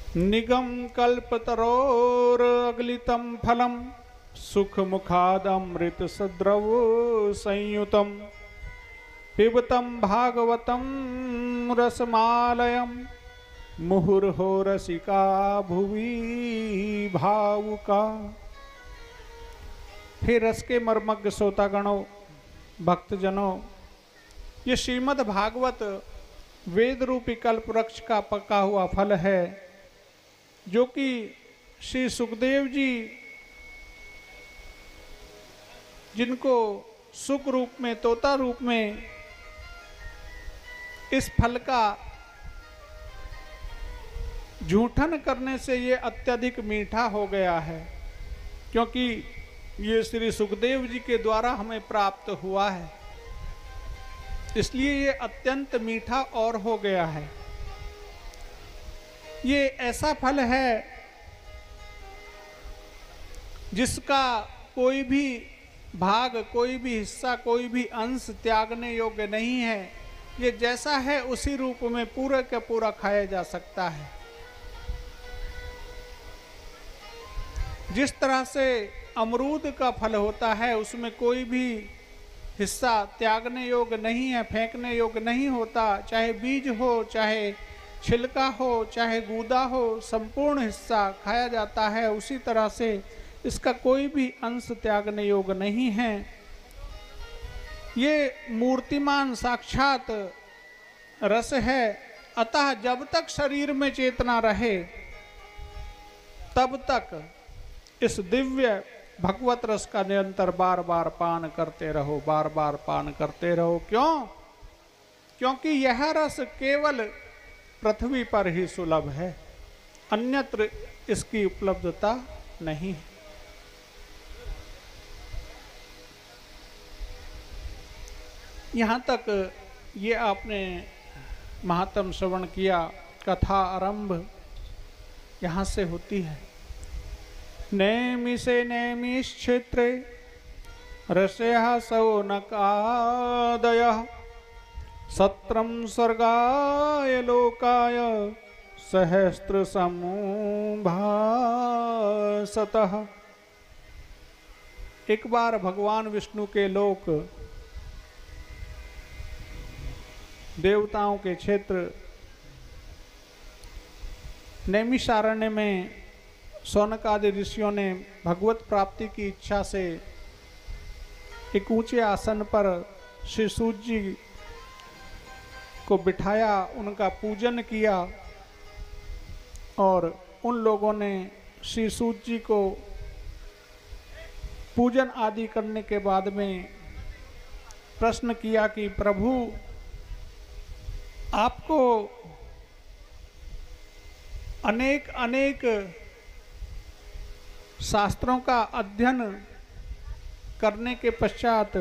निगम कल्पतरोर अगलितम फलम सुख मुखादमृत सद्रव संयुतम पिबतम भागवतम रसमालयम मुहुर्हो रसिका भुवि भावुका। हे रस के मर्मज्ञ श्रोतागणों, भक्तजनों, ये श्रीमद् भागवत वेद रूपी कल्प वृक्ष का पका हुआ फल है, जो कि श्री सुखदेव जी जिनको सुख रूप में, तोता रूप में इस फल का झूठन करने से ये अत्यधिक मीठा हो गया है, क्योंकि ये श्री सुखदेव जी के द्वारा हमें प्राप्त हुआ है, इसलिए ये अत्यंत मीठा और हो गया है। ये ऐसा फल है जिसका कोई भी भाग, कोई भी हिस्सा, कोई भी अंश त्यागने योग्य नहीं है। ये जैसा है उसी रूप में पूरा का पूरा खाया जा सकता है। जिस तरह से अमरूद का फल होता है, उसमें कोई भी हिस्सा त्यागने योग्य नहीं है, फेंकने योग्य नहीं होता, चाहे बीज हो, चाहे छिलका हो, चाहे गूदा हो, संपूर्ण हिस्सा खाया जाता है। उसी तरह से इसका कोई भी अंश त्यागने योग्य नहीं है। ये मूर्तिमान साक्षात रस है, अतः जब तक शरीर में चेतना रहे तब तक इस दिव्य भगवत रस का निरंतर बार बार पान करते रहो, बार बार पान करते रहो। क्यों? क्योंकि यह रस केवल पृथ्वी पर ही सुलभ है, अन्यत्र इसकी उपलब्धता नहीं है। यहाँ तक ये आपने महात्म श्रवण किया। कथा आरंभ यहाँ से होती है। नैमिषे नैमिश्क्षेत्रे रसयः सौनकादयः सत्रं स्वर्गाय लोकाय सहस्रसमुभासतः। एक बार भगवान विष्णु के लोक, देवताओं के क्षेत्र नैमिषारण्य में शौनक आदि ऋषियों ने भगवत प्राप्ति की इच्छा से एक ऊंचे आसन पर श्री सूत जी को बिठाया, उनका पूजन किया और उन लोगों ने श्री सूत जी को पूजन आदि करने के बाद में प्रश्न किया कि प्रभु, आपको अनेक अनेक शास्त्रों का अध्ययन करने के पश्चात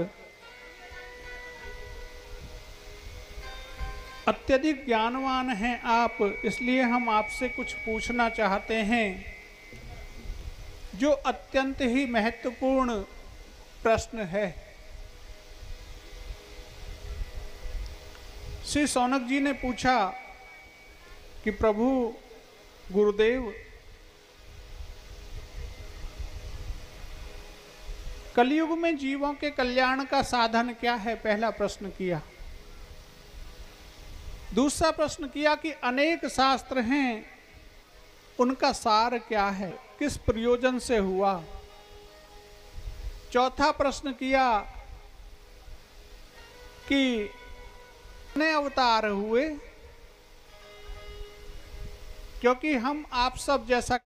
अत्यधिक ज्ञानवान हैं आप, इसलिए हम आपसे कुछ पूछना चाहते हैं, जो अत्यंत ही महत्वपूर्ण प्रश्न है। श्री शौनक जी ने पूछा कि प्रभु गुरुदेव, कलयुग में जीवों के कल्याण का साधन क्या है? पहला प्रश्न किया। दूसरा प्रश्न किया कि अनेक शास्त्र हैं, उनका सार क्या है, किस प्रयोजन से हुआ? चौथा प्रश्न किया कि कितने अवतार हुए, क्योंकि हम आप सब जैसा